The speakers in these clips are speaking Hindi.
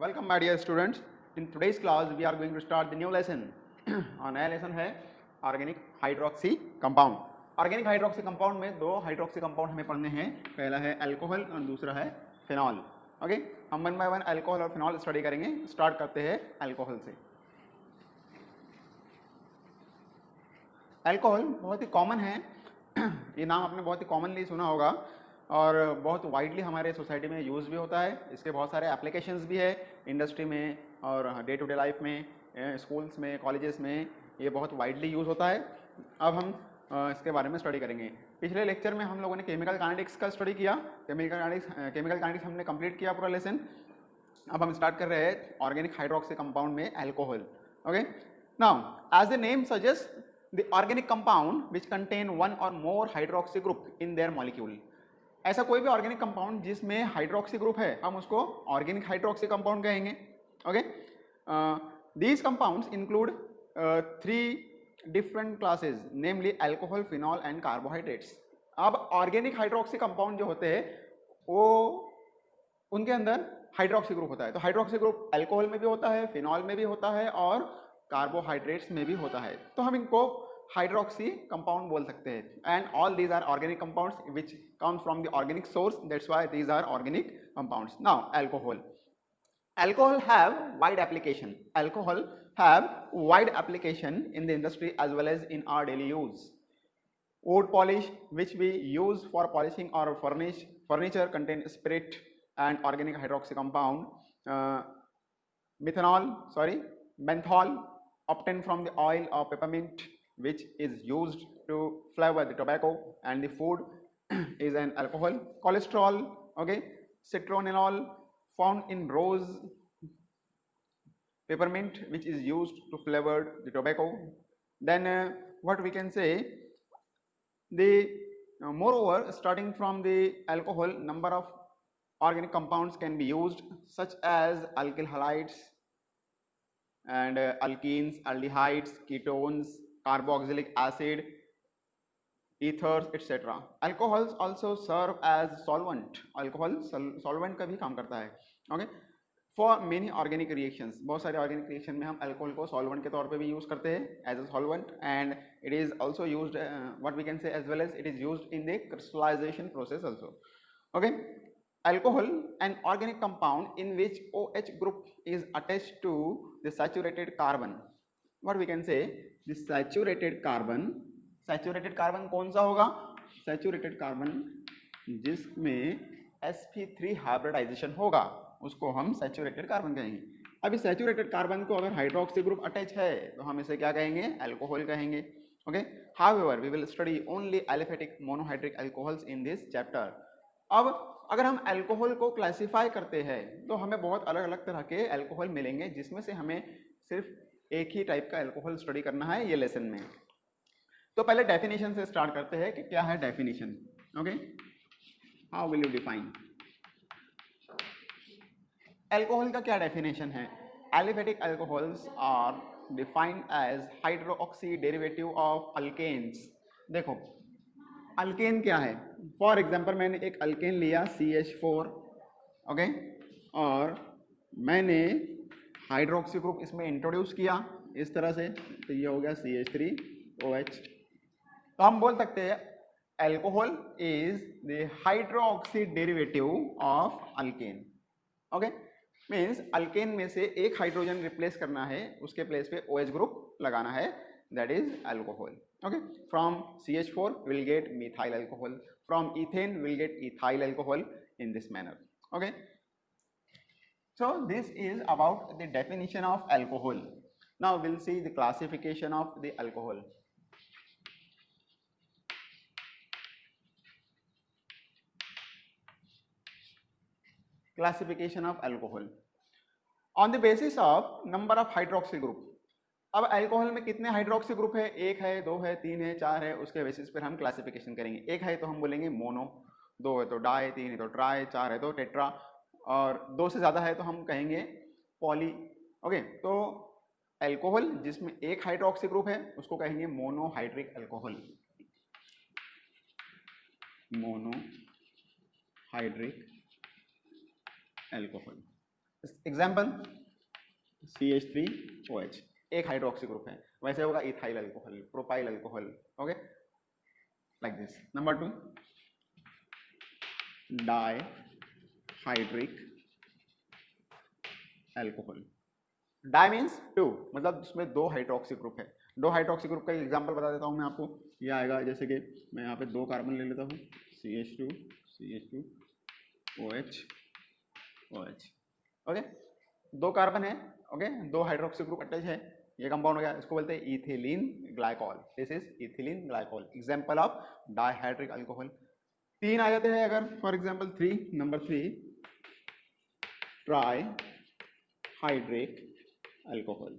Welcome my dear students. In today's class we are going to start the new lesson. और नया लेसन है organic hydroxy compound. Organic hydroxy compound में दो हाइड्रोक्सी कंपाउंड हमें पढ़ने हैं. पहला है अल्कोहल और दूसरा है फिनॉल. ओके, हम वन बाय वन अल्कोहल और फिनॉल स्टडी करेंगे. स्टार्ट करते हैं अल्कोहल से. अल्कोहल बहुत ही कॉमन है. ये नाम आपने बहुत ही कॉमनली सुना होगा और बहुत वाइडली हमारे सोसाइटी में यूज़ भी होता है. इसके बहुत सारे एप्लीकेशंस भी है इंडस्ट्री में और डे टू डे लाइफ में, स्कूल्स में, कॉलेजेस में ये बहुत वाइडली यूज़ होता है. अब हम इसके बारे में स्टडी करेंगे. पिछले लेक्चर में हम लोगों ने केमिकल काइनेटिक्स का स्टडी किया. केमिकल काइनेटिक्स हमने कंप्लीट किया पूरा लेसन. अब हम स्टार्ट कर रहे हैं ऑर्गेनिक हाइड्रोक्सी कंपाउंड में alcohol. Okay, now as the name suggest the organic compound which contain one or more hydroxy group in their molecule. ऐसा कोई भी ऑर्गेनिक कंपाउंड जिसमें हाइड्रोक्सी ग्रुप है हम उसको ऑर्गेनिक हाइड्रोक्सी कंपाउंड कहेंगे. Okay, these compounds include three different classes, namely alcohol, phenol and carbohydrates. अब ऑर्गेनिक हाइड्रोक्सी कंपाउंड जो होते हैं वो उनके अंदर हाइड्रोक्सी ग्रुप होता है. तो हाइड्रोक्सी ग्रुप अल्कोहल में भी होता है, फिनॉल में भी होता है और कार्बोहाइड्रेट्स में भी होता है. तो हम इनको हाइड्रोक्सी कंपाउंड बोल सकते हैं. And all these are organic compounds which comes from the organic source. That's why these are organic compounds. Now alcohol. Alcohol have wide application. Alcohol have wide application in the industry as well as in our daily use. Wood polish, which we use for polishing or furniture, contain spirit and organic hydroxy compound. Menthol obtained from the oil of peppermint, which is used to flavor the tobacco and the food, is an alcohol. Cholesterol, okay, citronellol found in rose peppermint, which is used to flavor the tobacco. Then what we can say, the moreover, starting from the alcohol, number of organic compounds can be used, such as alkyl halides and alkenes, aldehydes, ketones, carboxylic acid, ethers, etc. Alcohols also serve as solvent. Alcohol solvent का भी काम करता है. Okay, for many organic reactions. बहुत सारे organic reaction में हम alcohol को solvent के तौर पे भी use करते हैं as a solvent, and it is also used what we can say as well as it is used in the crystallization process also. Okay, alcohol, an organic compound in which OH group is attached to the saturated carbon. What we can say, the saturated carbon. Saturated carbon कौन सा होगा? Saturated carbon जिसमें sp3 हाइब्रिडाइजेशन होगा उसको हम सैचुरेटेड कार्बन कहेंगे. अभी सैचुरेटेड कार्बन को अगर हाइड्रोक्सी ग्रुप अटैच है तो हम इसे क्या कहेंगे? अल्कोहल कहेंगे. Okay, however we will study only aliphatic monohydric alcohols in this chapter. अब अगर हम अल्कोहल को क्लासिफाई करते हैं तो हमें बहुत अलग अलग तरह के अल्कोहल मिलेंगे जिसमें से हमें सिर्फ एक ही टाइप का अल्कोहल स्टडी करना है ये लेसन में. तो पहले डेफिनेशन से स्टार्ट करते हैं कि क्या है definition. Okay, how will you define alcohol का? क्या डेफिनेशन है? Aliphatic alcohols are defined as hydroxy derivative of alkanes. देखो अल्केन क्या है? फॉर एग्जाम्पल मैंने एक अल्केन लिया CH4, ओके, और मैंने हाइड्रोक्सी ग्रुप इसमें इंट्रोड्यूस किया इस तरह से, तो ये हो गया CH3OH. तो हम बोल सकते हैं alcohol is the hydroxy derivative of alkane. Okay, means alkane में से एक हाइड्रोजन रिप्लेस करना है, उसके प्लेस पे OH ग्रुप लगाना है, that is alcohol. Okay, from CH4 we'll get methyl alcohol, from ethane we'll get ethyl alcohol in this manner. Okay, so this is about the definition of alcohol. Now we'll see the classification of the alcohol. Classification of alcohol on the basis of number of hydroxy group. अब अल्कोहल में कितने हाइड्रोक्सी ग्रुप है? एक है, दो है, तीन है, चार है. उसके बेसिस पर हम क्लासिफिकेशन करेंगे. एक है तो हम बोलेंगे मोनो, दो है तो डाई, तीन है तो ट्राई, चार है तो टेट्रा, और दो से ज़्यादा है तो हम कहेंगे पॉली. ओके, तो अल्कोहल जिसमें एक हाइड्रोक्सी ग्रुप है उसको कहेंगे monohydric alcohol. Monohydric alcohol. Example CH3OH एक हाइड्रोक्सी ग्रुप है, वैसे होगा ethyl alcohol, propyl alcohol, okay like this. Number 2 dihydric alcohol. Di means two, मतलब उसमें दो हाइड्रोक्सी ग्रुप है. दो हाइड्रोक्सी ग्रुप का एग्जांपल बता देता हूँ मैं आपको. ये आएगा जैसे कि मैं यहाँ पे दो कार्बन ले लेता हूँ, CH2OH OH, ओके दो कार्बन है, ओके दो हाइड्रोक्सी ग्रुप अटैच है. ये कंपाउंड हो गया, इसको बोलते हैं ethylene glycol. This is ethylene glycol, example of dihydric alcohol. तीन आ जाते हैं अगर, for example 3, number 3 trihydric alcohol.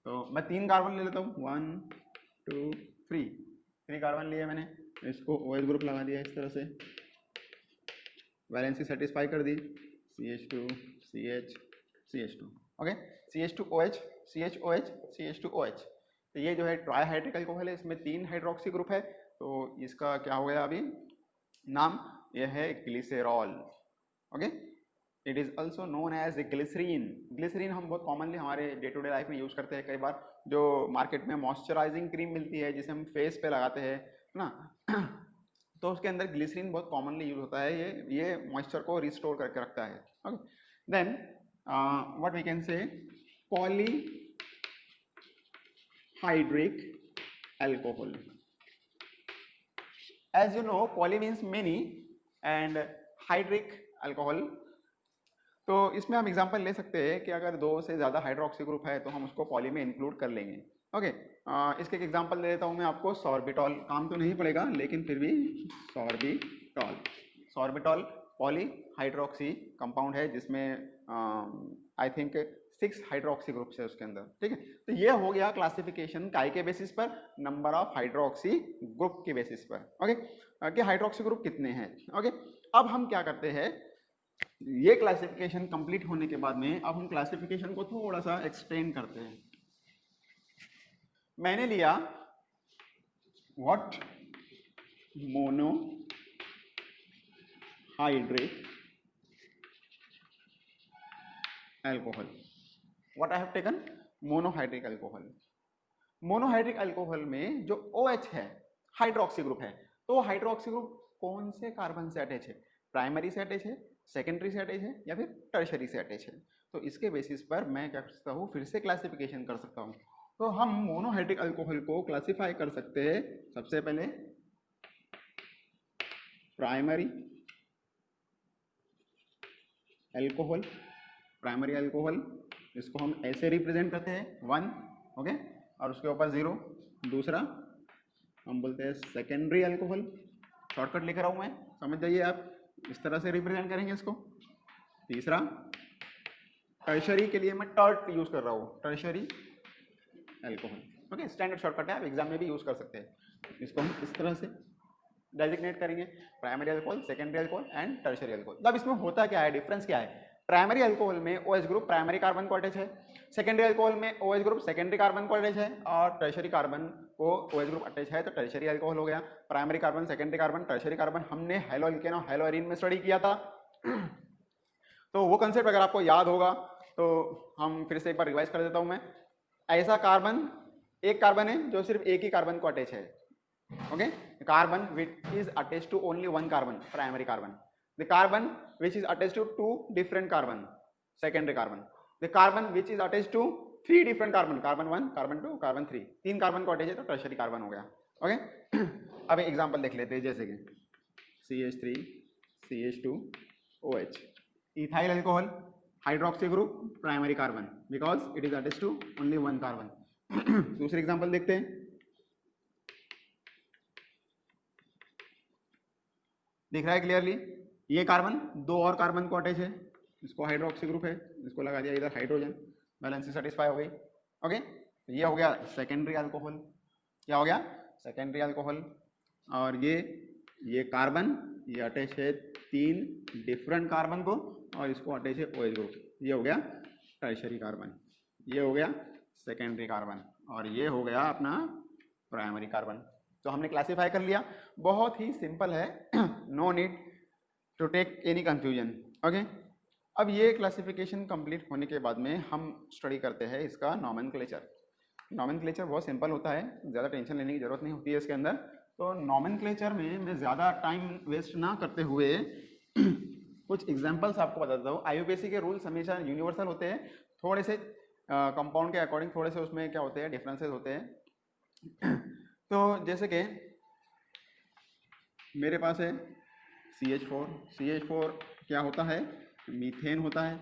तो मैं तीन कार्बन ले लेता हूँ, 1 2 3, 3 कार्बन लिए मैंने, इसको OH ग्रुप लगा दिया इस तरह से, वैलेंसी सेटिस्फाई कर दी, CH2 CH CH2, okay CH2OH CHOH CH2OH. तो ये जो है ट्राइहाइड्रिक अल्कोहल है, इसमें 3 हाइड्रोक्सी ग्रुप है. तो इसका क्या हो गया अभी नाम, ये है glycerol, okay. It is also known as glycerin. Glycerin हम बहुत कॉमनली हमारे डे टू डे लाइफ में यूज करते हैं. कई बार जो मार्केट में मॉइस्चराइजिंग क्रीम मिलती है जिसे हम फेस पे लगाते हैं ना, तो उसके अंदर ग्लिसरीन बहुत कॉमनली यूज होता है. ये मॉइस्चर को रिस्टोर करके रखता है. Okay then what we can say polyhydric alcohol. As you know poly means many and hydric alcohol. तो इसमें हम एग्जांपल ले सकते हैं कि अगर दो से ज़्यादा हाइड्रोक्सी ग्रुप है तो हम उसको पॉली में इंक्लूड कर लेंगे. ओके इसके एक एग्जांपल दे देता हूँ मैं आपको. सॉर्बिटॉल, काम तो नहीं पड़ेगा लेकिन फिर भी sorbitol. Sorbitol poly hydroxy compound है जिसमें आई थिंक 6 हाइड्रोक्सी ग्रुप्स है उसके अंदर. ठीक है, तो ये हो गया क्लासिफिकेशन काय के बेसिस पर, नंबर ऑफ हाइड्रोक्सी ग्रुप के बेसिस पर. ओके कि हाइड्रोक्सी ग्रुप कितने हैं. ओके अब हम क्या करते हैं, ये क्लासिफिकेशन कंप्लीट होने के बाद में अब हम क्लासिफिकेशन को थोड़ा सा एक्सटेंड करते हैं. मैंने लिया what monohydric alcohol. What I have taken monohydric alcohol. Monohydric alcohol में जो OH है हाइड्रोक्सी ग्रुप है, तो हाइड्रोक्सी ग्रुप कौन से कार्बन से अटैच है, प्राइमरी से अटैच है, सेकेंडरी से अटैच है या फिर टर्शरी से अटैच है. तो इसके बेसिस पर मैं क्या कर सकता हूँ, फिर से क्लासिफिकेशन कर सकता हूँ. तो हम मोनोहाइड्रिक अल्कोहल को क्लासिफाई कर सकते हैं सबसे पहले प्राइमरी अल्कोहल. प्राइमरी अल्कोहल इसको हम ऐसे रिप्रेजेंट करते हैं 1, ओके और उसके ऊपर 0. दूसरा हम बोलते हैं सेकेंडरी अल्कोहल, शॉर्टकट लिख रहा हूँ मैं, समझ जाइए आप, इस तरह से रिप्रेजेंट करेंगे इसको. तीसरा टर्शरी के लिए मैं टर्ट यूज कर रहा हूँ, tertiary alcohol. Okay standard shortcut है, आप एग्जाम में भी यूज कर सकते हैं. इसको हम इस तरह से डेजिग्नेट करेंगे, primary alcohol, secondary alcohol and tertiary alcohol. अब इसमें होता क्या है, डिफरेंस क्या है. प्राइमरी अल्कोहल में OH ग्रुप प्राइमरी कार्बन को अटैच है, सेकेंडरी अल्कोहल में OH ग्रुप सेकेंडरी कार्बन को अटैच है, और टर्शरी कार्बन को OH ग्रुप अटैच है तो टर्शरी अल्कोहल हो गया. Primary carbon, secondary carbon, tertiary carbon हमने हेलो एल्केन और हेलो एरीन में स्टडी किया था. तो वो कंसेप्ट अगर आपको याद होगा तो हम फिर से एक बार रिवाइज कर देता हूं मैं. ऐसा कार्बन, एक कार्बन है जो सिर्फ एक ही कार्बन को अटैच है. Okay carbon which is attach to only one carbon, primary carbon. The carbon which is attached to 2 different carbon, secondary carbon. The carbon which is attached to 3 different carbon, carbon 1, carbon 2, carbon 3, 3 carbon को अटैच है तो टर्शरी कार्बन हो गया. ओके अब एग्जांपल देख लेते हैं, जैसे कि CH3 CH2OH ethyl alcohol, hydroxy group, primary carbon because it is attached to only one carbon. दूसरी एग्जांपल देखते हैं. दिख रहा है क्लियरली, ये कार्बन दो और कार्बन को अटैच है, इसको हाइड्रोक्सी ग्रुप है, इसको लगा दिया इधर हाइड्रोजन, बैलेंस सेटिस्फाई हो गई. ओके तो ये हो गया सेकेंडरी अल्कोहल. क्या हो गया, सेकेंडरी अल्कोहल. और ये कार्बन ये अटैच है 3 डिफरेंट कार्बन को और इसको अटैच है OH ग्रुप. ये हो गया टर्शरी कार्बन, ये हो गया सेकेंडरी कार्बन और ये हो गया अपना प्राइमरी कार्बन. तो हमने क्लासीफाई कर लिया, बहुत ही सिंपल है, no need to take any confusion. Okay अब ये क्लासिफिकेशन कंप्लीट होने के बाद में हम स्टडी करते हैं इसका नॉमेनक्लेचर। नॉमेनक्लेचर बहुत सिंपल होता है, ज़्यादा टेंशन लेने की ज़रूरत नहीं होती है इसके अंदर। तो नॉमेनक्लेचर में मैं ज़्यादा टाइम वेस्ट ना करते हुए कुछ एग्जांपल्स आपको बताता हूँ। आईयूपीएसी के रूल्स हमेशा यूनिवर्सल होते हैं, थोड़े से कंपाउंड के अकॉर्डिंग थोड़े से उसमें क्या होते हैं, डिफरेंसेस होते हैं। तो जैसे कि मेरे पास है CH4, CH4 क्या होता है, मीथेन होता है।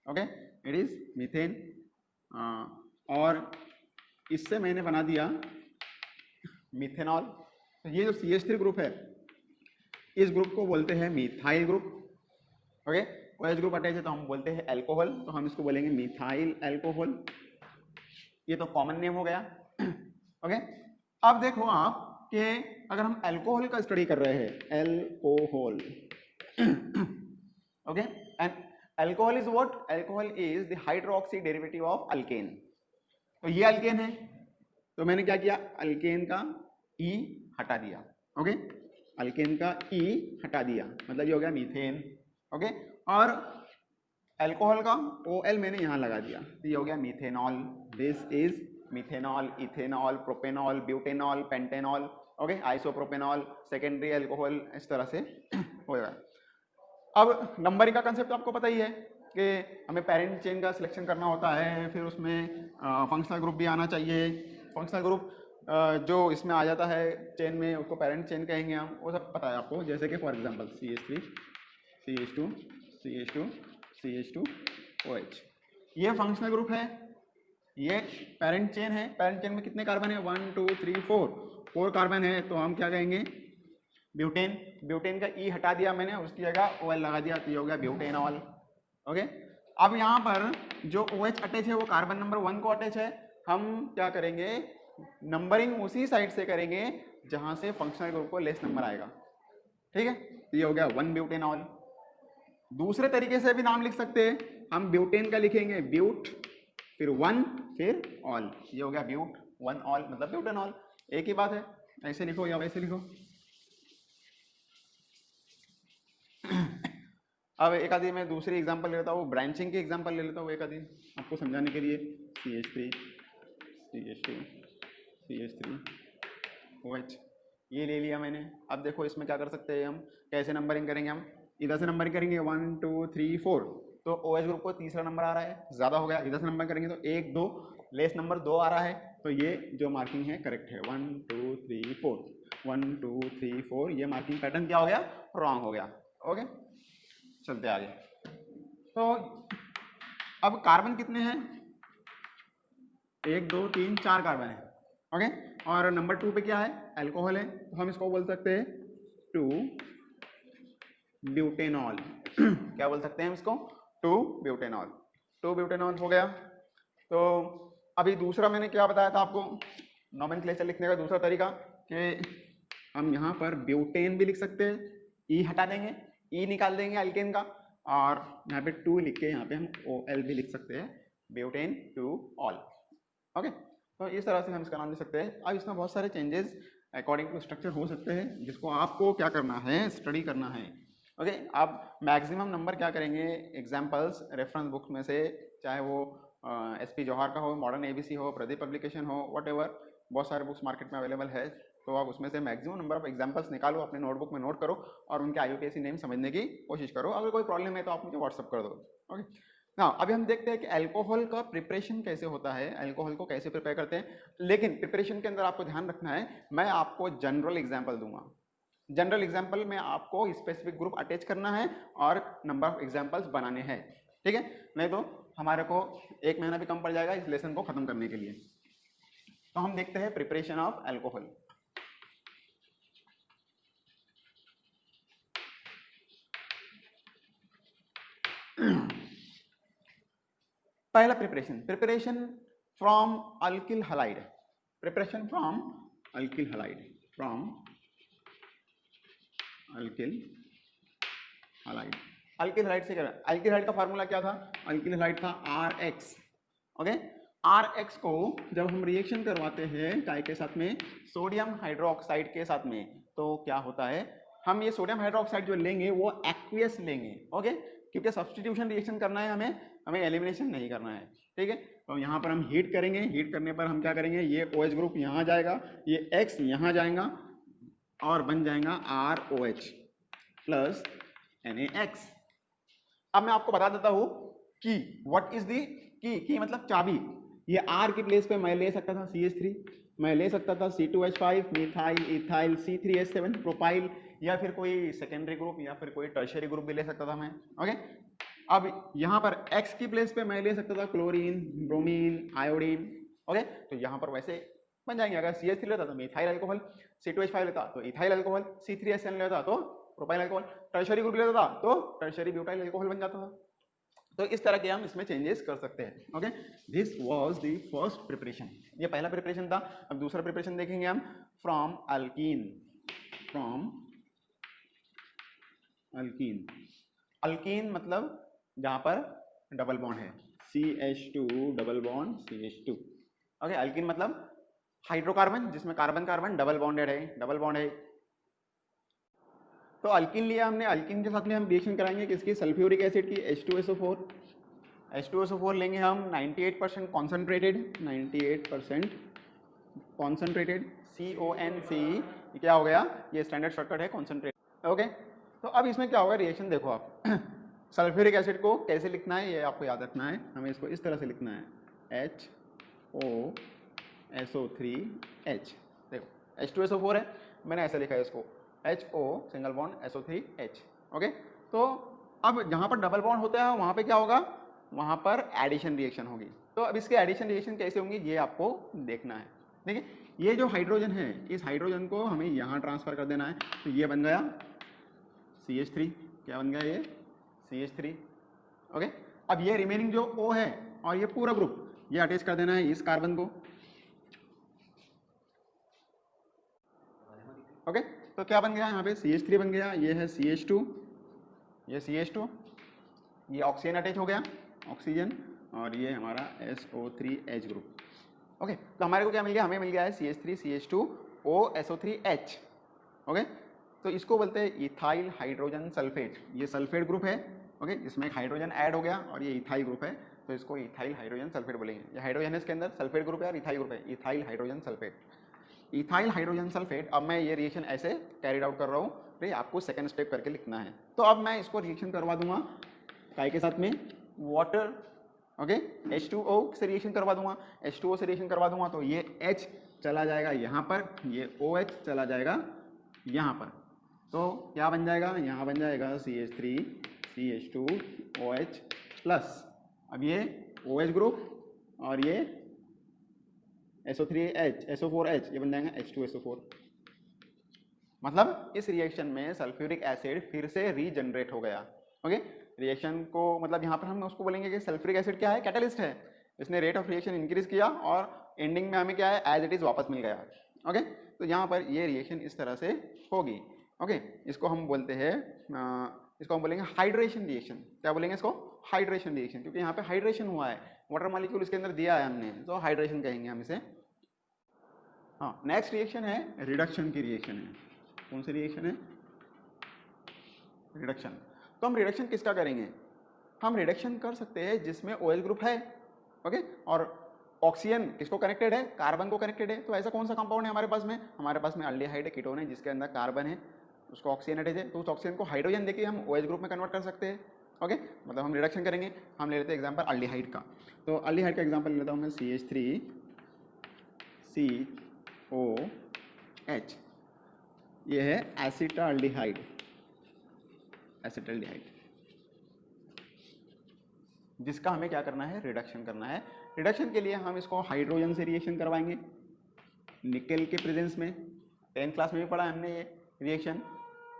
Okay, it is methane. और इससे मैंने बना दिया मिथेनॉल। तो ये जो CH3 ग्रुप है, इस ग्रुप को बोलते हैं methyl group. Okay, OH group attach है तो हम बोलते हैं अल्कोहल, तो हम इसको बोलेंगे मिथाइल अल्कोहल। ये तो कॉमन नेम हो गया। ओके, अब देखो आप कि अगर हम अल्कोहल का स्टडी कर रहे हैं, alcohol, okay, and alcohol is what, alcohol is the hydroxy derivative of alkane. तो ये अल्केन है, तो मैंने क्या किया, अल्केन का E हटा दिया। ओके, अल्केन का E हटा दिया, मतलब ये हो गया मीथेन। ओके, और अल्कोहल का OL मैंने यहाँ लगा दिया, तो ये हो गया methanol. This is methanol, ethanol, propanol, butanol, pentanol. Okay, isopropanol, secondary alcohol, इस तरह से हो जाएगा। अब नंबरिंग का कंसेप्ट आपको पता ही है कि हमें पेरेंट चेन का सिलेक्शन करना होता है, फिर उसमें फंक्शनल ग्रुप भी आना चाहिए। फंक्शनल ग्रुप जो इसमें आ जाता है चेन में, उसको पेरेंट चेन कहेंगे हम, वो सब पता है आपको। जैसे कि for example CH3, CH2, CH2, CH2, OH, ये फंक्शनल ग्रुप है, ये पेरेंट चेन है। पेरेंट चेन में कितने कार्बन है, 1 2 3 4 कार्बन है, तो हम क्या कहेंगे, ब्यूटेन। ब्यूटेन का E हटा दिया मैंने, उसकी जगह OL लगा दिया, तो ये हो गया ब्यूटेनॉल। ओके, अब यहाँ पर जो OH अटैच है वो कार्बन नंबर 1 को अटैच है। हम क्या करेंगे, नंबरिंग उसी साइड से करेंगे जहाँ से फंक्शनल ग्रुप को लेस नंबर आएगा। ठीक है, तो ये हो गया 1 ब्यूटेनॉल। दूसरे तरीके से भी नाम लिख सकते हैं हम, ब्यूटेन का लिखेंगे ब्यूट, फिर 1, फिर ऑल, ये हो गया ब्यूट 1 ऑल, मतलब ब्यूटेनॉल। एक ही बात है, ऐसे लिखो या वैसे लिखो। अब एक आधी मैं दूसरी एग्जांपल ले लेता हूँ, ब्रांचिंग की एग्जांपल ले लेता हूँ एक आधी आपको समझाने के लिए। CH3, CH2, CH3, OH, ये ले लिया मैंने। अब देखो इसमें क्या कर सकते हैं हम, कैसे नंबरिंग करेंगे हम, इधर से नंबरिंग करेंगे 1 2 3 4, तो OH ग्रुप को तीसरा नंबर आ रहा है, ज़्यादा हो गया। इधर से नंबर करेंगे तो 1 2, लेस नंबर 2 आ रहा है, तो ये जो मार्किंग है करेक्ट है। 1 2 3 4, 1 2 3 4, ये मार्किंग पैटर्न क्या हो गया, रॉन्ग हो गया। ओके, चलते आगे। तो अब कार्बन कितने हैं, 1 2 3 4 कार्बन है। ओके, और नंबर 2 पे क्या है, अल्कोहल है, तो हम इसको बोल सकते हैं 2 ब्यूटेनॉल। क्या बोल सकते हैं हम इसको, 2 ब्यूटेनॉल। 2 ब्यूटेनॉल हो गया। तो अभी दूसरा मैंने क्या बताया था आपको, नोमेनक्लेचर लिखने का दूसरा तरीका, कि हम यहाँ पर ब्यूटेन भी लिख सकते हैं, E हटा देंगे, E निकाल देंगे अल्केन का, और यहाँ पे 2 लिख के यहाँ पे हम OL भी लिख सकते हैं, ब्यूटेन 2 ऑल। ओके, तो इस तरह से हम इसका नाम लिख सकते हैं। अब इसमें बहुत सारे चेंजेस अकॉर्डिंग टू स्ट्रक्चर हो सकते हैं, जिसको आपको क्या करना है, स्टडी करना है। ओके, आप मैक्सिमम नंबर क्या करेंगे, एग्जाम्पल्स रेफरेंस बुक्स में से, चाहे वो SP जौहर का हो, मॉडर्न ABC हो, प्रदीप पब्लिकेशन हो, व्हाटएवर, बहुत सारे बुक्स मार्केट में अवेलेबल है, तो आप उसमें से मैक्सिमम नंबर ऑफ एग्जांपल्स निकालो, अपने नोटबुक में नोट करो और उनके IUPAC नेम समझने की कोशिश करो। अगर कोई प्रॉब्लम है तो आप मुझे व्हाट्सअप कर दो। ओके, ना अभी हम देखते हैं कि अल्कोहल का प्रिपरेशन कैसे होता है, अल्कोहल को कैसे प्रिपेयर करते हैं। लेकिन प्रिपरेशन के अंदर आपको ध्यान रखना है, मैं आपको जनरल एग्जाम्पल दूंगा। जनरल एग्जाम्पल में आपको स्पेसिफिक ग्रुप अटैच करना है और नंबर ऑफ एग्जाम्पल्स बनाने हैं। ठीक है, नहीं तो हमारे को 1 महीना भी कम पड़ जाएगा इस लेसन को खत्म करने के लिए। तो हम देखते हैं प्रिपरेशन ऑफ अल्कोहल। पहला preparation from alkyl halide, preparation from alkyl halide, from alkyl halide. Alkyl halide से क्या, अल्किल हलाइड का फार्मूला क्या था, अल्किल हलाइड था RX। ओके, RX को जब हम रिएक्शन करवाते हैं काय के साथ में, सोडियम हाइड्रोक्साइड के साथ में, तो क्या होता है, हम ये सोडियम हाइड्रोक्साइड जो लेंगे वो एक्वियस लेंगे। ओके, क्योंकि सब्स्टिट्यूशन रिएक्शन करना है हमें, हमें एलिमिनेशन नहीं करना है, ठीक है। तो यहाँ पर हम हीट करेंगे, हीट करने पर हम क्या करेंगे, ये OH ग्रुप यहाँ जाएगा, ये X यहाँ जाएगा और बन जाएगा ROH प्लस NaX। अब मैं आपको बता देता हूँ कि व्हाट इज दी की मतलब चाबी। ये R की प्लेस पे मैं ले सकता था CH3, मैं ले सकता था C2H5 methyl ethyl C3H7 propyl, या फिर कोई सेकेंडरी ग्रुप या फिर कोई टर्शियरी ग्रुप भी ले सकता था मैं, ओके। अब यहाँ पर X की प्लेस पे मैं ले सकता था क्लोरीन, ब्रोमीन, आयोडीन, ओके। तो यहाँ पर वैसे बन जाएंगे। अगर CH3 लेता तो मिथाइल अल्कोहल, C2H5 लेता तो इथाइल अल्कोहल, C3H7 लेता तो प्रोपाइल अल्कोहल, टर्शियरी ग्रुप लेता था तो टर्शियरी ब्यूटाइल अल्कोहल बन जाता था। तो इस तरह के हम इसमें चेंजेस कर सकते हैं, okay. This was the first preparation, ये पहला प्रिपरेशन था। अब दूसरा प्रिपरेशन देखेंगे हम, from alkyne. From alkyne, alkyne मतलब जहां पर डबल बॉन्ड है, CH2 double bond CH2, okay. Alkyne मतलब हाइड्रोकार्बन जिसमें कार्बन कार्बन डबल बॉन्डेड है, डबल बॉन्ड है। तो अल्कीन लिया हमने, अल्कीन के साथ में हम रिएक्शन कराएंगे किसकी, सल्फ्यूरिक एसिड की, H2SO4। H2SO4 लेंगे हम 98% कॉन्सेंट्रेटेड, 98% कॉन्सेंट्रेटेड, CONC, क्या हो गया, ये स्टैंडर्ड शॉर्टकट है कॉन्सेंट्रेट, ओके। तो अब इसमें क्या होगा, रिएक्शन देखो आप सल्फ्यूरिक एसिड को कैसे लिखना है ये आपको याद रखना है, हमें इसको इस तरह से लिखना है, HOSO3H। देखो H2SO4 है, मैंने ऐसे लिखा है इसको HO single bond SO3H, okay. तो अब जहाँ पर डबल बॉन्ड होता है वहाँ पे क्या होगा, वहाँ पर एडिशन रिएक्शन होगी। तो अब इसके एडिशन रिएक्शन कैसे होंगी ये आपको देखना है, ठीक है। ये जो हाइड्रोजन है, इस हाइड्रोजन को हमें यहाँ ट्रांसफर कर देना है, तो ये बन गया CH3, क्या बन गया ये CH3, ओके। अब ये रिमेनिंग जो O है और ये पूरा ग्रुप ये अटैच कर देना है इस कार्बन को, ओके। तो क्या बन गया यहाँ पे, CH3 बन गया, ये है CH2, ये CH2, ये ऑक्सीजन अटैच हो गया, ऑक्सीजन, और ये हमारा SO3H ग्रुप, ओके। तो हमारे को क्या मिल गया, हमें मिल गया है CH3 CH2O SO3H, ओके। तो इसको बोलते हैं इथाइल हाइड्रोजन सल्फेट, ये सल्फेट ग्रुप है, ओके। इसमें एक हाइड्रोजन ऐड हो गया और ये इथाइल ग्रुप है, तो इसको इथाइल हाइड्रोजन सल्फेट बोलेंगे। ये हाइड्रोजन है, इसके अंदर सल्फेट ग्रुप है और इथाइल ग्रुप है, ethyl hydrogen sulphate, ethyl hydrogen sulphate. अब मैं ये रिएक्शन ऐसे कैरिड आउट कर रहा हूँ, तो आपको सेकंड स्टेप करके लिखना है। तो अब मैं इसको रिएक्शन करवा दूंगा काय के साथ में, वाटर, ओके। H2O से रिएक्शन करवा दूंगा, H2O से रिएक्शन करवा दूंगा, तो ये H चला जाएगा यहाँ पर, ये OH चला जाएगा यहाँ पर, तो क्या बन जाएगा, यहाँ बन जाएगा CH3 CH2OH प्लस, अब ये OH ग्रुप और ये SO3H SO4H, ये बन जाएगा H2SO4। मतलब इस रिएक्शन में सल्फ्यूरिक एसिड फिर से रीजनरेट हो गया, ओके। रिएक्शन को मतलब यहाँ पर हम उसको बोलेंगे कि सल्फ्यूरिक एसिड क्या है, कैटलिस्ट है, इसने रेट ऑफ रिएक्शन इंक्रीज किया और एंडिंग में हमें क्या है, एज इट इज वापस मिल गया, ओके। तो यहाँ पर ये रिएक्शन इस तरह से होगी, ओके। इसको हम बोलते हैं, इसको हम बोलेंगे हाइड्रेशन रिएक्शन। क्या बोलेंगे इसको, हाइड्रेशन रिएक्शन, क्योंकि यहाँ पे हाइड्रेशन हुआ है, वाटर मॉलिक्यूल इसके अंदर दिया है हमने, तो हाइड्रेशन कहेंगे हम इसे। हाँ, नेक्स्ट रिएक्शन है रिडक्शन की रिएक्शन है। कौन सी रिएक्शन है, रिडक्शन। तो हम रिडक्शन किसका करेंगे, हम रिडक्शन कर सकते हैं जिसमें OH ग्रुप है, ओके, और ऑक्सीजन किसको कनेक्टेड है, कार्बन को कनेक्टेड है। तो ऐसा कौन सा कंपाउंड है हमारे पास में, हमारे पास में अल्डिहाइड है, कीटोन है, जिसके अंदर कार्बन है, उसको ऑक्सीजन अटैच है, तो उस ऑक्सीजन को हाइड्रोजन देके हम OH ग्रुप में कन्वर्ट कर सकते हैं, ओके। मतलब हम रिडक्शन करेंगे, हम ले लेते हैं एग्जांपल अल्डिहाइड का। तो अल्डिहाइड का एग्जांपल ले लेता हूँ मैं, CH3 COH, ये है एसिटाल्डिहाइड, एसिटाल्डिहाइड, जिसका हमें क्या करना है, रिडक्शन करना है। रिडक्शन के लिए हम इसको हाइड्रोजन से रिएक्शन करवाएंगे निकेल के प्रेजेंस में। 10th क्लास में भी पढ़ा हमने ये रिएक्शन,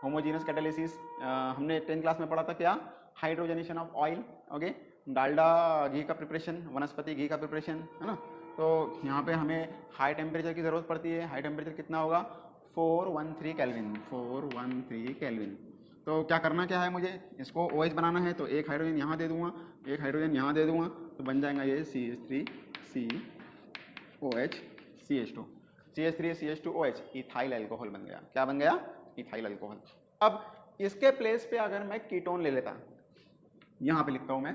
होमोजीनस कैटालिसिस, हमने 10th क्लास में पढ़ा था क्या, hydrogenation of oil, okay. Dalda घी का प्रिपरेशन, वनस्पति घी का प्रिपरेशन, है ना। तो यहाँ पे हमें हाई टेम्परेचर की ज़रूरत पड़ती है। हाई टेम्परेचर कितना होगा, 413 केल्विन, 413 केल्विन। तो क्या करना क्या है मुझे, इसको OH बनाना है, तो एक हाइड्रोजन यहाँ दे दूंगा, एक हाइड्रोजन यहाँ दे दूंगा, तो बन जाएगा ये CH3 COH CH2, CH3 CH2OH, ethyl alcohol बन गया। क्या बन गया, इथाइल अल्कोहल। अब इसके प्लेस पे अगर मैं कीटोन ले लेता, यहाँ पे लिखता हूँ मैं,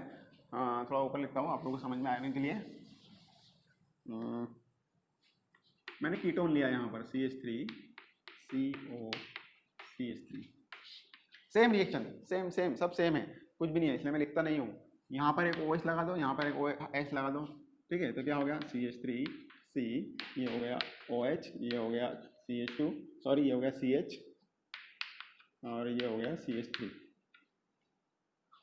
थोड़ा ऊपर लिखता हूँ आप लोगों को समझ में आने के लिए। मैंने कीटोन लिया यहाँ पर CH3COCH3, सेम रिएक्शन, सेम सब सेम है, कुछ भी नहीं है, इसलिए मैं लिखता नहीं हूँ। यहाँ पर एक OH लगा दो, यहाँ पर एक OH लगा दो, ठीक है। तो क्या हो गया CH3C, ये हो गया OH, ये हो गया CH2, सॉरी ये हो गया CH, और ये हो गया CH3।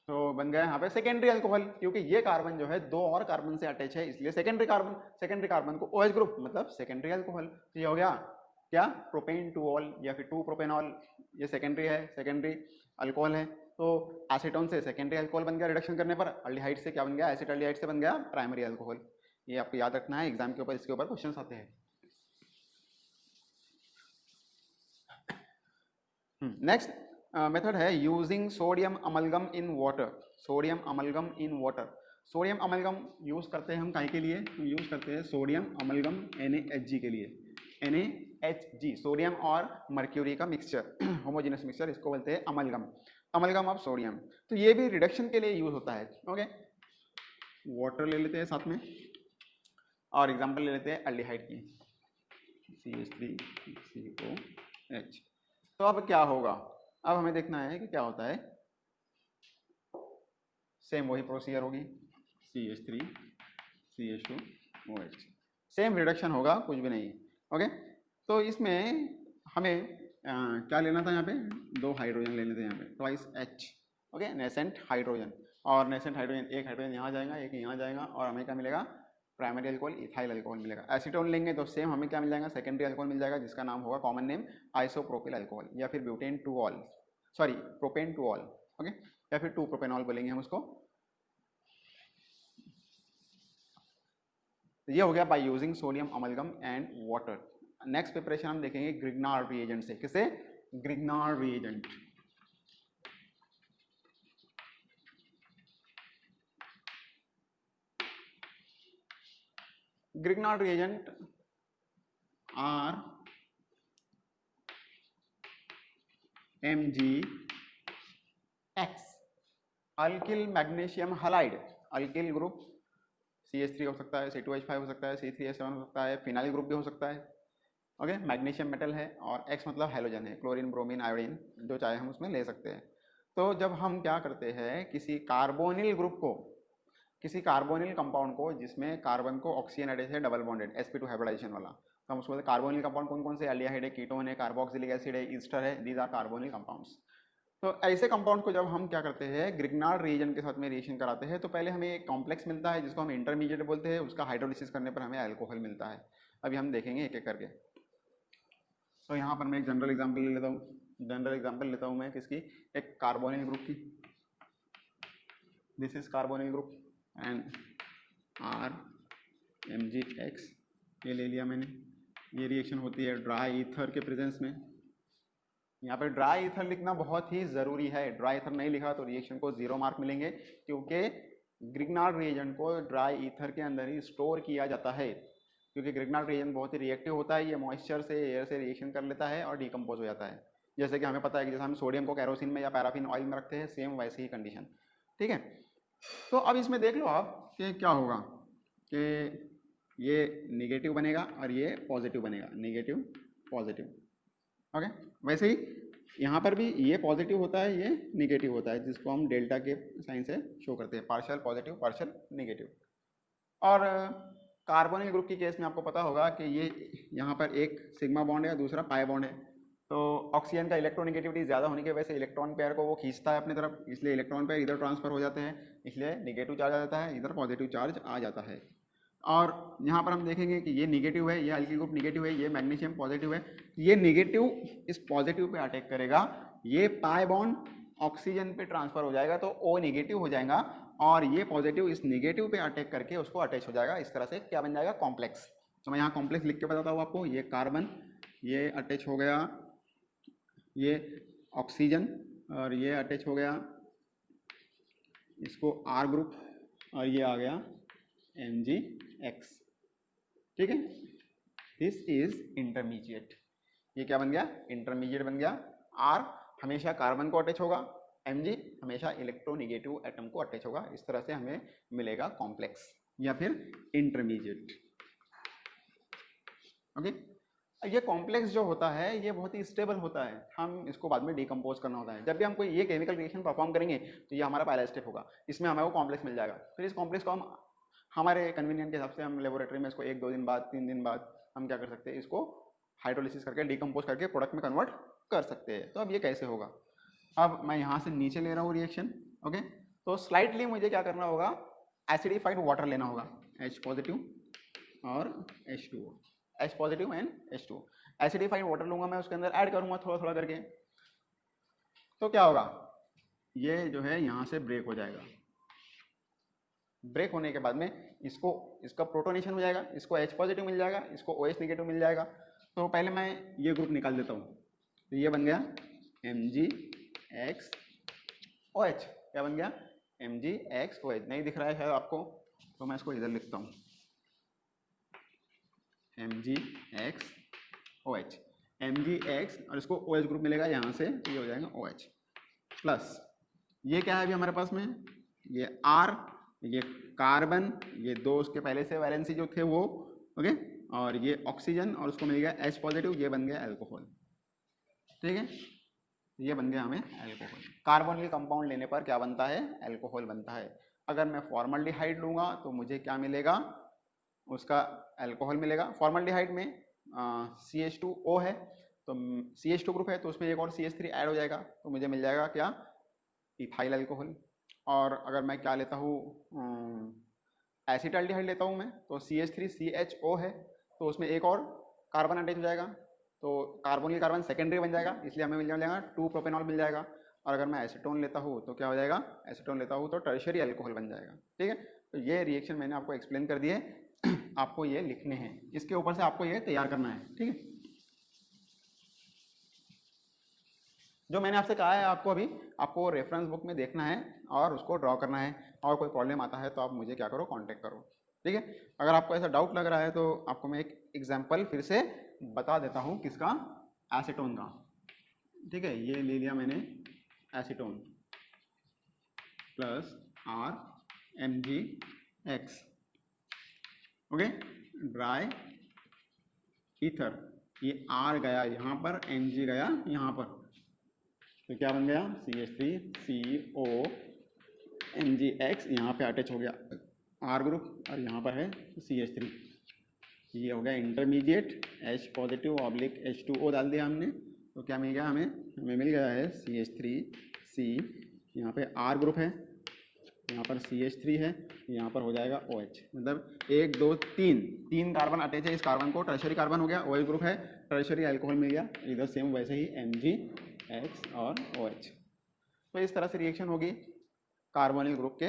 तो बन गया यहाँ पे सेकेंडरी अल्कोहल, क्योंकि ये कार्बन जो है दो और कार्बन से अटैच है, इसलिए सेकेंडरी कार्बन को OH ग्रुप मतलब सेकेंडरी अल्कोहल। तो ये हो गया क्या, प्रोपेन टू ऑल या फिर 2 प्रोपेनॉल, ये सेकेंडरी है, सेकेंडरी अल्कोहल है। तो एसीटोन से सेकेंडरी अल्कोहल बन गया रिडक्शन करने पर, अल्डिहाइड से क्या बन गया, एसिटाल्डिहाइड से बन गया प्राइमरी अल्कोहल। ये आपको याद रखना है, एग्जाम के ऊपर इसके ऊपर क्वेश्चन आते हैं। नेक्स्ट मेथड है using sodium amalgam in water. Sodium amalgam in water, sodium amalgam use करते हैं हम काहे के लिए, यूज करते हैं सोडियम अमलगम NaHg के लिए। NaHg सोडियम और मर्क्यूरी का मिक्सचर, होमोजेनस मिक्सचर, इसको बोलते हैं अमलगम, अमलगम ऑफ सोडियम। तो ये भी रिडक्शन के लिए यूज होता है। ओके, वाटर ले लेते हैं साथ में, और एग्जांपल ले लेते हैं अल्डिहाइड की, CH3COH। तो अब क्या होगा, अब हमें देखना है कि क्या होता है। सेम वही प्रोसीजर होगी, CH3CH2OH, सेम रिडक्शन होगा, कुछ भी नहीं। ओके, तो इसमें हमें क्या लेना था, यहाँ पे 2 हाइड्रोजन लेने थे, यहाँ पे twice H। Okay, nascent hydrogen, और नेसेंट हाइड्रोजन, एक हाइड्रोजन यहाँ जाएगा, एक यहाँ जाएगा, और हमें क्या मिलेगा, प्राइमरी अल्कोहल, इथाइल अल्कोहल मिलेगा। एसीटोन लेंगे तो सेम हमें क्या मिल जाएगा, सेकेंडरी अल्कोहल मिल जाएगा, जिसका नाम होगा कॉमन नेम आइसोप्रोपिल अल्कोहल, या फिर butane two all, sorry propane two all, okay, या फिर 2 प्रोपेनॉल बोलेंगे हम उसको। ये हो गया by using sodium amalgam and water. Next preparation हम देखेंगे ग्रिग्नार्ड रिएजेंट से। किसे, Grignard reagent. Grignard reagent are MgX, alkyl magnesium halide, alkyl group CH3 हो सकता है, C2H5 हो सकता है, C3H7 हो सकता है, फिनाइल ग्रुप भी हो सकता है। ओके, मैग्नीशियम मेटल है, और X मतलब हैलोजन है, क्लोरीन, ब्रोमीन, आयोडीन, जो चाहे हम उसमें ले सकते हैं। तो जब हम क्या करते हैं, किसी कार्बोनिल ग्रुप को, किसी कार्बोनिल कंपाउंड को जिसमें कार्बन को ऑक्सीजन अटैच है, डबल बॉन्डेड sp2 हाइब्रिडाइजेशन वाला, तो हम उसको बोलते हैं कार्बोनिल कंपाउंड। कौन कौन से, एल्डिहाइड है, कीटोन है, कार्बोक्सिलिक एसिड है, ईस्टर है, दीज आर कार्बोनिल कंपाउंड्स। तो ऐसे कंपाउंड को जब हम क्या करते हैं, ग्रिग्नार्ड रिएजेंट के साथ में रिएक्शन कराते हैं, तो पहले हमें एक कॉम्प्लेक्स मिलता है जिसको हम इंटरमीडिएट बोलते हैं, उसका हाइड्रोलिसिस करने पर हमें अल्कोहल मिलता है। अभी हम देखेंगे एक एक करके। तो यहाँ पर मैं एक जनरल एग्जाम्पल ले लेता हूँ, जनरल एग्जाम्पल लेता हूँ मैं किसकी, एक कार्बोनिल ग्रुप की। This is carbonyl group and RMgX, ये ले लिया मैंने। ये रिएक्शन होती है ड्राई ईथर के प्रेजेंस में। यहाँ पे ड्राई ईथर लिखना बहुत ही ज़रूरी है, ड्राई ईथर नहीं लिखा तो रिएक्शन को 0 मार्क मिलेंगे, क्योंकि ग्रिग्नार्ड रिएजेंट को ड्राई ईथर के अंदर ही स्टोर किया जाता है, क्योंकि ग्रिग्नार्ड रिएजेंट बहुत ही रिएक्टिव होता है, ये मॉइस्चर से, एयर से रिएक्शन कर लेता है और डिकम्पोज हो जाता है। जैसे कि हमें पता है कि जैसे हम सोडियम को कैरोसिन में या पैराफिन ऑयल में रखते हैं, सेम वैसे ही कंडीशन, ठीक है। तो अब इसमें देख लो आप कि क्या होगा, कि ये निगेटिव बनेगा और ये पॉजिटिव बनेगा, निगेटिव पॉजिटिव। ओके, वैसे ही यहाँ पर भी ये पॉजिटिव होता है, ये निगेटिव होता है, जिसको हम डेल्टा के साइन से शो करते हैं, पार्शियल पॉजिटिव पार्शियल निगेटिव। और कार्बोनिल ग्रुप की केस में आपको पता होगा कि ये यहाँ पर एक सिग्मा बॉन्ड है, दूसरा पाई बॉन्ड है। तो ऑक्सीजन का इलेक्ट्रोनेगेटिविटी ज़्यादा होने की वजह से इलेक्ट्रॉन पेयर को वो खींचता है अपनी तरफ, इसलिए इलेक्ट्रॉन पेयर इधर ट्रांसफर हो जाते हैं, इसलिए निगेटिव चार्ज आ जाता है, इधर पॉजिटिव चार्ज आ जाता है। और यहाँ पर हम देखेंगे कि ये निगेटिव है, ये अल्किल ग्रुप निगेटिव है, ये मैग्नीशियम पॉजिटिव है। ये निगेटिव इस पॉजिटिव पे अटैक करेगा, ये पाई बॉन्ड ऑक्सीजन पे ट्रांसफर हो जाएगा तो O निगेटिव हो जाएगा, और ये पॉजिटिव इस निगेटिव पे अटैक करके उसको अटैच हो जाएगा। इस तरह से क्या बन जाएगा, कॉम्प्लेक्स। तो मैं यहाँ कॉम्प्लेक्स लिख के बताता हूँ आपको, ये कार्बन, ये अटैच हो गया ये ऑक्सीजन, और ये अटैच हो गया इसको R ग्रुप, और ये आ गया MgX, ठीक है। दिस इज इंटरमीडिएट, ये क्या बन गया, इंटरमीडिएट बन गया। R हमेशा कार्बन को अटैच होगा, Mg हमेशा इलेक्ट्रोनेगेटिव एटम को अटैच होगा, इस तरह से हमें मिलेगा कॉम्प्लेक्स या फिर इंटरमीडिएट। ओके, ये कॉम्प्लेक्स जो होता है ये बहुत ही स्टेबल होता है, हम इसको बाद में डिकम्पोज करना होता है। जब भी हम कोई ये केमिकल रिएक्शन परफॉर्म करेंगे तो ये हमारा पहला स्टेप होगा, इसमें हमें वो कॉम्प्लेक्स मिल जाएगा। फिर इस कॉम्प्लेक्स को हम हमारे कन्वीनियंट के हिसाब से हम लेबोरेटरी में इसको 1-2 दिन बाद 3 दिन बाद हम क्या कर सकते हैं, इसको हाइड्रोलिसिस करके डिकम्पोज करके प्रोडक्ट में कन्वर्ट कर सकते हैं। तो अब ये कैसे होगा, अब मैं यहाँ से नीचे ले रहा हूँ रिएक्शन। ओके, तो स्लाइटली मुझे क्या करना होगा, एसिडिफाइड वाटर लेना होगा, H पॉजिटिव और H2O, H positive and H2O। Acidified water लूंगा मैं, उसके अंदर ऐड करूंगा थोड़ा थोड़ा करके, तो क्या होगा, ये जो है यहाँ से ब्रेक हो जाएगा। ब्रेक होने के बाद में इसको इसका प्रोटोनेशन हो जाएगा, इसको H पॉजिटिव मिल जाएगा, इसको OH नेगेटिव मिल जाएगा। तो पहले मैं ये ग्रुप निकाल देता हूँ, तो ये बन गया MgXOH। क्या बन गया, MgXOH। नहीं दिख रहा है शायद आपको, तो मैं इसको इधर लिखता हूँ, MgXOH, MgX और इसको OH ग्रुप मिलेगा यहाँ से, तो ये हो जाएगा OH प्लस ये क्या है अभी हमारे पास में, ये R, ये कार्बन, ये दो उसके पहले से वैलेंसी जो थे वो, ओके, और ये ऑक्सीजन और उसको मिल गया H पॉजिटिव, ये बन गया अल्कोहल। ठीक है, ये बन गया हमें अल्कोहल। कार्बोनिल कंपाउंड लेने पर क्या बनता है, अल्कोहल बनता है। अगर मैं फॉर्मल्डिहाइड लूँगा तो मुझे क्या मिलेगा, उसका अल्कोहल मिलेगा। फॉर्मल्डिहाइड में CH2O है, तो CH2 ग्रुप है, तो उसमें एक और CH3 ऐड हो जाएगा, तो मुझे मिल जाएगा क्या, इथाइल अल्कोहल। और अगर मैं क्या लेता हूँ, एसिटाल्डिहाइड लेता हूँ मैं, तो CH3CHO है, तो उसमें एक और कार्बन अटैच हो जाएगा, तो कार्बोनिल कार्बन सेकेंडरी बन जाएगा, इसलिए हमें मिल जाएगा 2 प्रोपेनॉल मिल जाएगा। और अगर मैं एसीटोन लेता हूँ तो क्या हो जाएगा, एसीटोन लेता हूँ तो टर्शियरी अल्कोहल बन जाएगा। ठीक है, तो ये रिएक्शन मैंने आपको एक्सप्लेन कर दिए, आपको ये लिखने हैं, इसके ऊपर से आपको ये तैयार करना है। ठीक है, जो मैंने आपसे कहा है आपको अभी, आपको रेफरेंस बुक में देखना है और उसको ड्रॉ करना है, और कोई प्रॉब्लम आता है तो आप मुझे क्या करो, कांटेक्ट करो। ठीक है, अगर आपको ऐसा डाउट लग रहा है तो आपको मैं एक एग्जांपल फिर से बता देता हूँ, किसका, एसीटोन का। ठीक है, ये ले लिया मैंने acetone plus RMgX, okay, dry ether, ये R गया यहाँ पर, Mg गया यहाँ पर, तो क्या बन गया, CH3CO MgX, यहाँ पे अटैच हो गया R ग्रुप और यहाँ पर है CH3, ये हो गया intermediate, H positive oblique H2O डाल दिया हमने, तो क्या मिल गया हमें, मिल गया है CH3C, यहाँ पे R ग्रुप है, यहाँ पर CH3 है, यहाँ पर हो जाएगा OH। मतलब 1 2 3 कार्बन अटैच है, इस कार्बन को टर्शियरी कार्बन हो गया, OH ग्रुप है, टर्शियरी अल्कोहल मिल गया, इधर सेम वैसे ही MgX और OH। तो इस तरह से रिएक्शन होगी कार्बोनिल ग्रुप के